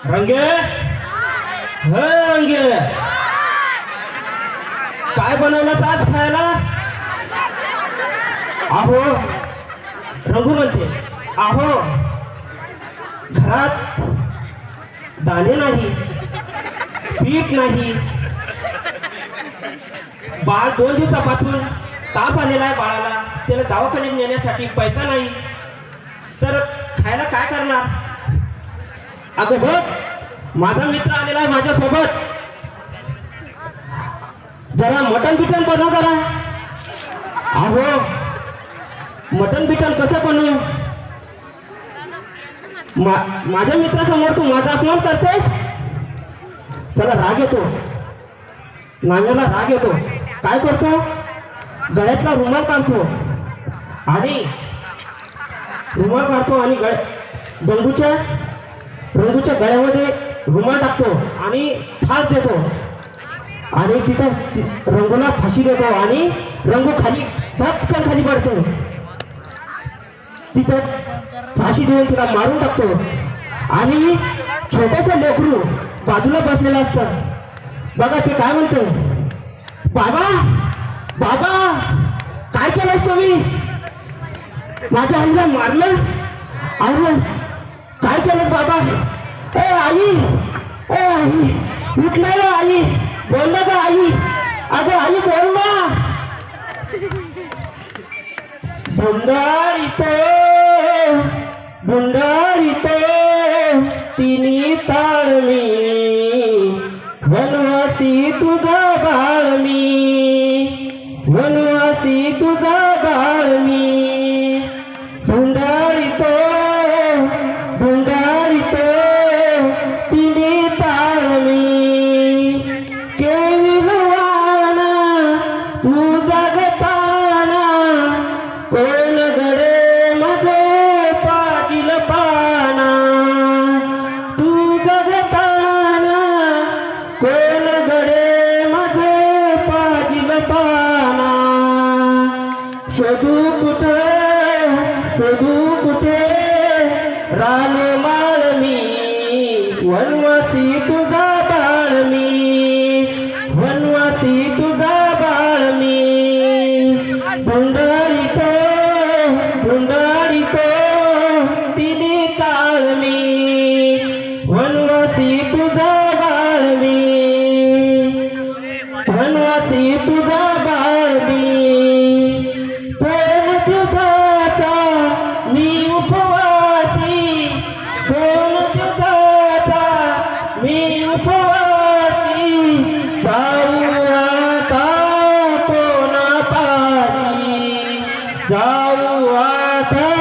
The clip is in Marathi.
रंगे हे रंगे काय बनवलं आज खायला? आहो रंगू म्हणते आहो घरात दाणे नाही, पीठ नाही, बाळ 2 दिवसापासून ताप आलेला आहे बाळाला, त्याला दवाखान्यात नेण्यासाठी पैसा नाही, तर खायला काय करणार? अगं बघ माझा मित्र आलेला आहे माझ्यासोबत, जरा मटन बिटन बनव जरा. अहो मटन बिटन कसं बनवू? माझ्या मित्रासमोर तू माझा अपमान करतेस. त्याला राग येतो, नांग्याला राग येतो. काय करतो? गळ्यातला रुमाल काढतो आणि रंगूच्या गळ्यामध्ये रुमाल टाकतो आणि फास देतो आणि तिथं रंगूला फाशी देतो आणि रंगू खाली धपकन खाली पडतो. तिथं फाशी देऊन तिला मारून टाकतो आणि छोटंसं लेकरू बाजूला बसलेलं असतं. बघा ते काय म्हणतो, बाबा बाबा काय केलंस तुम्ही? माझ्या आईला मारलं. अरे काय केलं बाबा? ए आई उठ नाही आई, बोल ना का आई? अगं आई बोल ना. भुंडाळीतो तिनी ताळमी, वनवासी तुझा बाळ मी, वनवासी तुझा बाळ मी. भुंडाळीतो तिनी ताळमी, केविलवाना तू जगताना, कोण गडे मध्ये पाजिल पाना, तू जगताना कोण गडे मध्ये पाजिल पाना. शोधू कुठे रान माळ मी, वनवासी तुझा बाळ मी, वनवासी तुझा बाळ मी. भुंडाळीतो तिने ताळमी, वनवासी तुझा बाळ मी, वनवासी तुझा बाळ मी. 2 दिवसाचा मी उपवासी, 2 दिवसाचा मी उपवासी. जाऊ आता कोणापाशी, जाऊ आता